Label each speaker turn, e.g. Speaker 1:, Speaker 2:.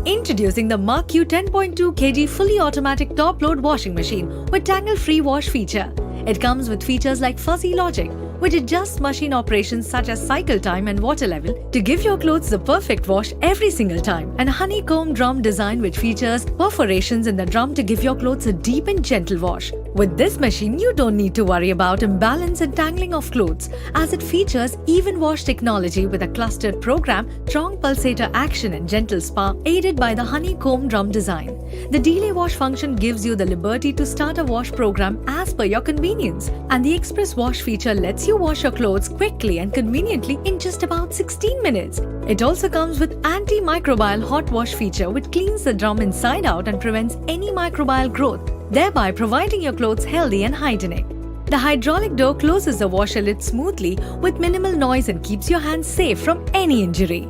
Speaker 1: Introducing the MarQ 10.2 kg fully automatic top-load washing machine with Tangle free wash feature. It comes with features like fuzzy logic, which adjusts machine operations such as cycle time and water level to give your clothes the perfect wash every single time, and honeycomb drum design which features perforations in the drum to give your clothes a deep and gentle wash. With this machine, you don't need to worry about imbalance and tangling of clothes, as it features even wash technology with a clustered program, strong pulsator action and gentle spa aided by the honeycomb drum design. The delay wash function gives you the liberty to start a wash program as per your convenience, and the express wash feature lets you wash your clothes quickly and conveniently in just about 16 minutes. It also comes with anti-microbial hot wash feature which cleans the drum inside out and prevents any microbial growth, thereby providing your clothes healthy and hygienic. The hydraulic door closes the washer lid smoothly with minimal noise and keeps your hands safe from any injury.